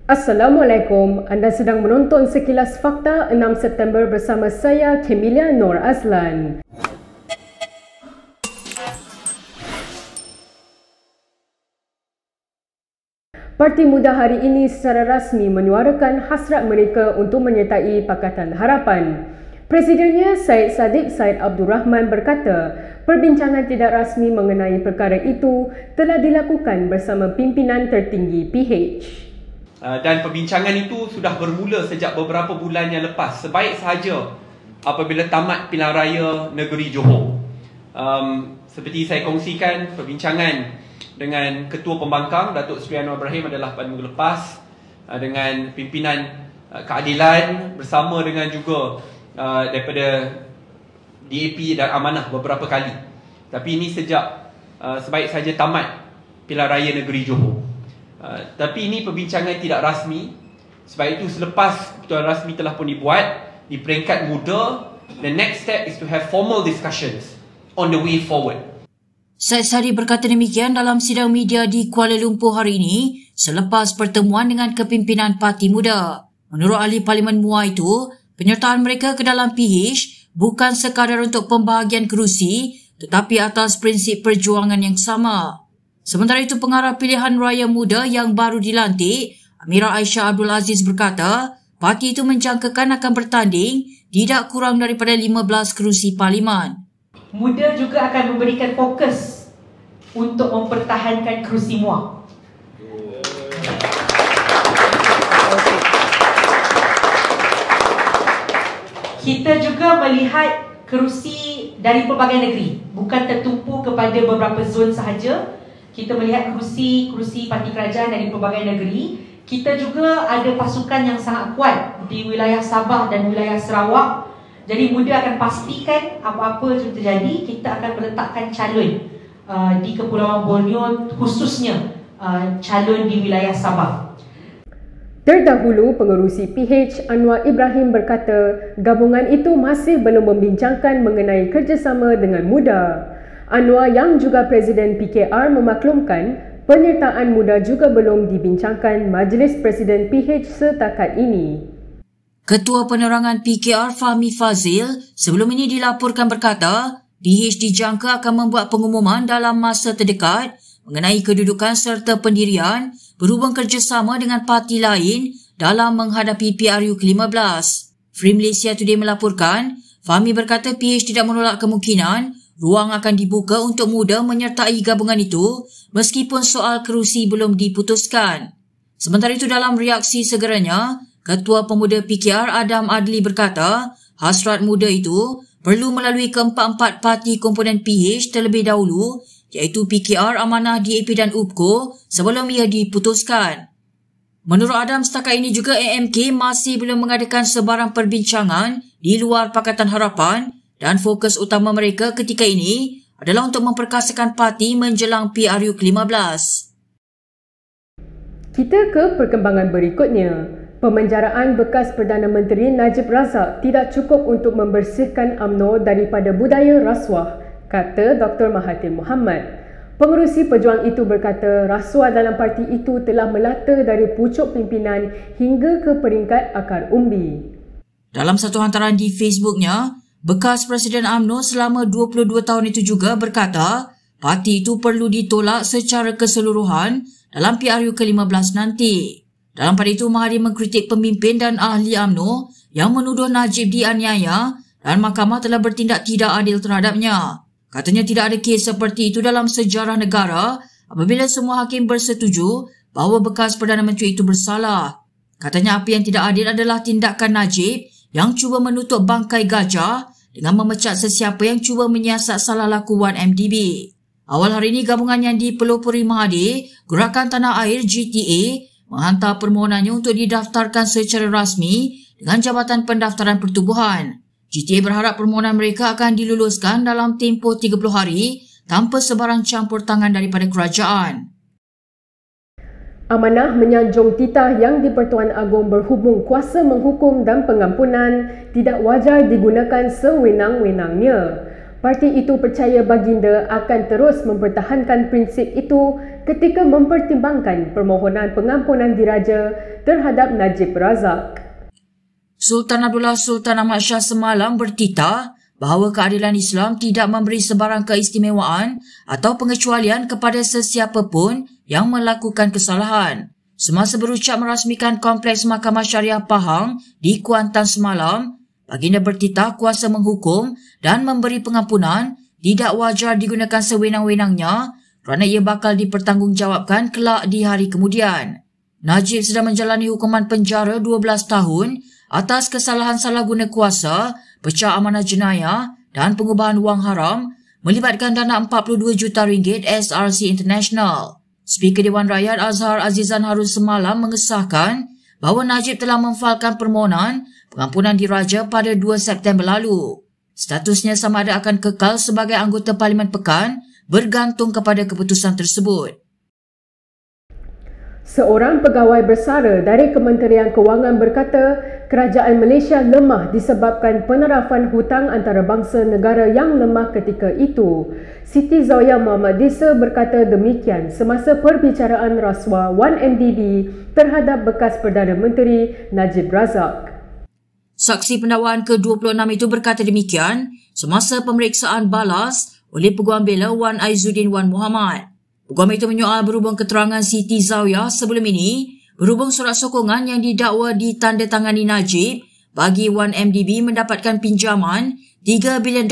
Assalamualaikum, anda sedang menonton Sekilas Fakta 6 September bersama saya, Kemilia Nur Azlan. Parti Muda hari ini secara rasmi menyuarakan hasrat mereka untuk menyertai Pakatan Harapan. Presidennya Syed Saddiq Syed Abdul Rahman berkata, perbincangan tidak rasmi mengenai perkara itu telah dilakukan bersama pimpinan tertinggi PH. Dan perbincangan itu sudah bermula sejak beberapa bulan yang lepas. Sebaik sahaja apabila tamat pilihan raya negeri Johor. Seperti saya kongsikan, perbincangan dengan Ketua Pembangkang Datuk Seri Anwar Ibrahim adalah pada minggu lepas, dengan pimpinan keadilan bersama dengan juga daripada DAP dan Amanah beberapa kali. Tapi ini sejak sebaik sahaja tamat pilihan raya negeri Johor. Tapi ini perbincangan tidak rasmi. Sebab itu selepas keputusan rasmi telah pun dibuat di peringkat muda, the next step is to have formal discussions on the way forward. Syed Saddiq berkata demikian dalam sidang media di Kuala Lumpur hari ini selepas pertemuan dengan kepimpinan Parti Muda. Menurut ahli Parlimen MUA itu, penyertaan mereka ke dalam PH bukan sekadar untuk pembahagian kerusi tetapi atas prinsip perjuangan yang sama. Sementara itu, pengarah pilihan raya muda yang baru dilantik, Amirah Aisyah Abdul Aziz berkata, parti itu menjangkakan akan bertanding tidak kurang daripada 15 kerusi parlimen. Muda juga akan memberikan fokus untuk mempertahankan kerusi MUA. Kita juga melihat kerusi dari pelbagai negeri, bukan tertumpu kepada beberapa zon sahaja. Kita melihat kerusi parti kerajaan dari pelbagai negeri. Kita juga ada pasukan yang sangat kuat di wilayah Sabah dan wilayah Sarawak. Jadi muda akan pastikan apa-apa yang terjadi, kita akan meletakkan calon di Kepulauan Borneo, khususnya calon di wilayah Sabah. Terdahulu, pengerusi PH Anwar Ibrahim berkata gabungan itu masih belum membincangkan mengenai kerjasama dengan muda. Anwar yang juga Presiden PKR memaklumkan penyertaan muda juga belum dibincangkan Majlis Presiden PH setakat ini. Ketua Penerangan PKR Fahmi Fazil sebelum ini dilaporkan berkata PH dijangka akan membuat pengumuman dalam masa terdekat mengenai kedudukan serta pendirian berhubung kerjasama dengan parti lain dalam menghadapi PRU ke-15. Free Malaysia Today melaporkan, Fahmi berkata PH tidak menolak kemungkinan ruang akan dibuka untuk muda menyertai gabungan itu meskipun soal kerusi belum diputuskan. Sementara itu, dalam reaksi segeranya, Ketua Pemuda PKR Adam Adli berkata hasrat muda itu perlu melalui keempat-empat parti komponen PH terlebih dahulu, iaitu PKR, Amanah, DAP dan UPKO sebelum ia diputuskan. Menurut Adam, setakat ini juga AMK masih belum mengadakan sebarang perbincangan di luar Pakatan Harapan dan fokus utama mereka ketika ini adalah untuk memperkasakan parti menjelang PRU ke-15. Kita ke perkembangan berikutnya. Pemenjaraan bekas Perdana Menteri Najib Razak tidak cukup untuk membersihkan UMNO daripada budaya rasuah, kata Dr. Mahathir Mohamad. Pengerusi pejuang itu berkata rasuah dalam parti itu telah melata dari pucuk pimpinan hingga ke peringkat akar umbi. Dalam satu hantaran di Facebooknya, bekas Presiden UMNO selama 22 tahun itu juga berkata parti itu perlu ditolak secara keseluruhan dalam PRU ke-15 nanti. Dalam pada itu, Mahathir mengkritik pemimpin dan ahli UMNO yang menuduh Najib dianiaya dan mahkamah telah bertindak tidak adil terhadapnya. Katanya tidak ada kes seperti itu dalam sejarah negara apabila semua hakim bersetuju bahawa bekas Perdana Menteri itu bersalah. Katanya apa yang tidak adil adalah tindakan Najib yang cuba menutup bangkai gajah dengan memecat sesiapa yang cuba menyiasat salah lakuan MDB. Awal hari ini, gabungan yang dipelopori Mahathir, Gerakan Tanah Air GTA, menghantar permohonannya untuk didaftarkan secara rasmi dengan Jabatan Pendaftaran Pertubuhan. GTA berharap permohonan mereka akan diluluskan dalam tempoh 30 hari tanpa sebarang campur tangan daripada kerajaan. Amanah menyanjung titah yang di-Pertuan Agong berhubung kuasa menghukum dan pengampunan tidak wajar digunakan sewenang-wenangnya. Parti itu percaya baginda akan terus mempertahankan prinsip itu ketika mempertimbangkan permohonan pengampunan diraja terhadap Najib Razak. Sultan Abdullah Sultan Ahmad Shah semalam bertitah bahawa keadilan Islam tidak memberi sebarang keistimewaan atau pengecualian kepada sesiapa pun yang melakukan kesalahan. Semasa berucap merasmikan Kompleks Mahkamah Syariah Pahang di Kuantan semalam, baginda bertitah kuasa menghukum dan memberi pengampunan tidak wajar digunakan sewenang-wenangnya kerana ia bakal dipertanggungjawabkan kelak di hari kemudian. Najib sedang menjalani hukuman penjara 12 tahun atas kesalahan salah guna kuasa, pecah amanah jenayah dan pengubahan wang haram melibatkan dana 42 juta ringgit SRC International. Speaker Dewan Rakyat Azhar Azizan Harun semalam mengesahkan bahawa Najib telah memfailkan permohonan pengampunan diraja pada 2 September lalu. Statusnya sama ada akan kekal sebagai anggota Parlimen Pekan bergantung kepada keputusan tersebut. Seorang pegawai bersara dari Kementerian Kewangan berkata kerajaan Malaysia lemah disebabkan penerapan hutang antarabangsa negara yang lemah ketika itu. Siti Zawiya Muhammad Disa berkata demikian semasa perbicaraan rasuah 1MDB terhadap bekas Perdana Menteri Najib Razak. Saksi pendakwaan ke-26 itu berkata demikian semasa pemeriksaan balas oleh Peguam Bela Wan Aizuddin Wan Muhammad. Peguam itu menyoal berhubung keterangan Siti Zawiya sebelum ini berhubung surat sokongan yang didakwa ditandatangani Najib bagi 1MDB mendapatkan pinjaman $3 bilion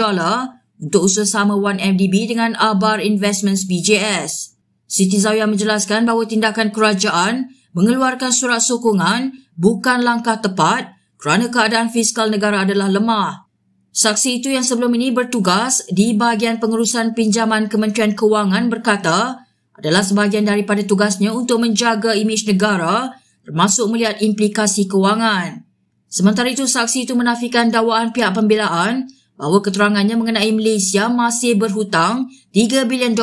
untuk usaha sama 1MDB dengan Abar Investments BJS. Siti Zawiya menjelaskan bahawa tindakan kerajaan mengeluarkan surat sokongan bukan langkah tepat kerana keadaan fiskal negara adalah lemah. Saksi itu yang sebelum ini bertugas di bahagian pengurusan pinjaman Kementerian Kewangan berkata adalah sebahagian daripada tugasnya untuk menjaga imej negara termasuk melihat implikasi kewangan. Sementara itu, saksi itu menafikan dakwaan pihak pembelaan bahawa keterangannya mengenai Malaysia masih berhutang $3 bilion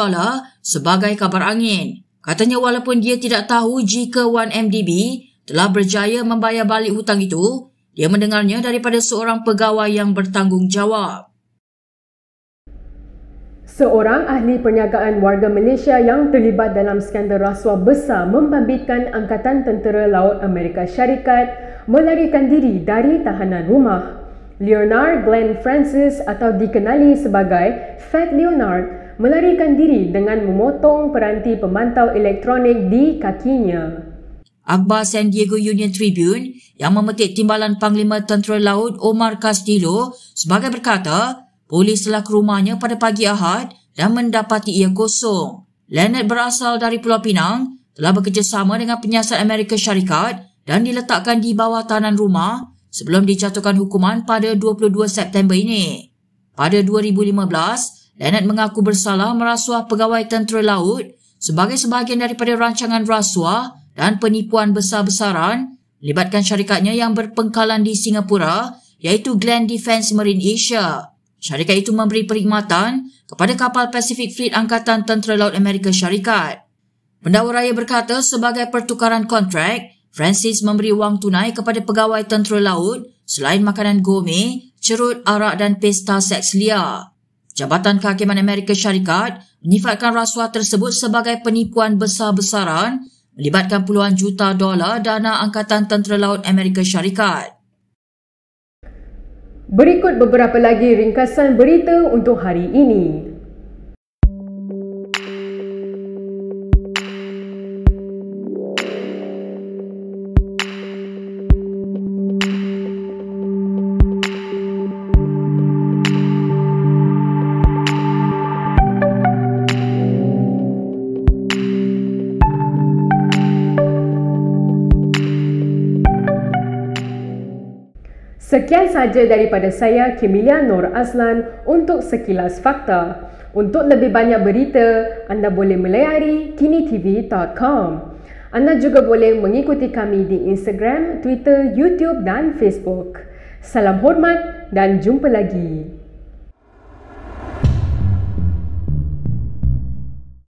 sebagai kabar angin. Katanya walaupun dia tidak tahu jika 1MDB telah berjaya membayar balik hutang itu, dia mendengarnya daripada seorang pegawai yang bertanggungjawab. Seorang ahli perniagaan warga Malaysia yang terlibat dalam skandal rasuah besar membabitkan Angkatan Tentera Laut Amerika Syarikat melarikan diri dari tahanan rumah. Leonard Glenn Francis atau dikenali sebagai Fat Leonard melarikan diri dengan memotong peranti pemantau elektronik di kakinya. Akhbar San Diego Union Tribune yang memetik timbalan Panglima Tentera Laut Omar Castillo sebagai berkata, polis telah ke rumahnya pada pagi Ahad dan mendapati ia kosong. Leonard berasal dari Pulau Pinang, telah bekerjasama dengan penyiasat Amerika Syarikat dan diletakkan di bawah tahanan rumah sebelum dijatuhkan hukuman pada 22 September ini. Pada 2015, Leonard mengaku bersalah merasuah pegawai tentera laut sebagai sebahagian daripada rancangan rasuah dan penipuan besar-besaran melibatkan syarikatnya yang berpengkalan di Singapura iaitu Glenn Defence Marine Asia. Syarikat itu memberi perkhidmatan kepada kapal Pacific Fleet Angkatan Tentera Laut Amerika Syarikat. Pendakwa raya berkata sebagai pertukaran kontrak, Francis memberi wang tunai kepada pegawai tentera laut selain makanan gourmet, cerut, arak dan pesta seks liar. Jabatan Kehakiman Amerika Syarikat menyifatkan rasuah tersebut sebagai penipuan besar-besaran melibatkan puluhan juta dolar dana Angkatan Tentera Laut Amerika Syarikat. Berikut beberapa lagi ringkasan berita untuk hari ini. Sekian sahaja daripada saya, Kemilia Nur Azlan untuk Sekilas Fakta. Untuk lebih banyak berita, anda boleh melayari kinitv.com. Anda juga boleh mengikuti kami di Instagram, Twitter, YouTube dan Facebook. Salam hormat dan jumpa lagi.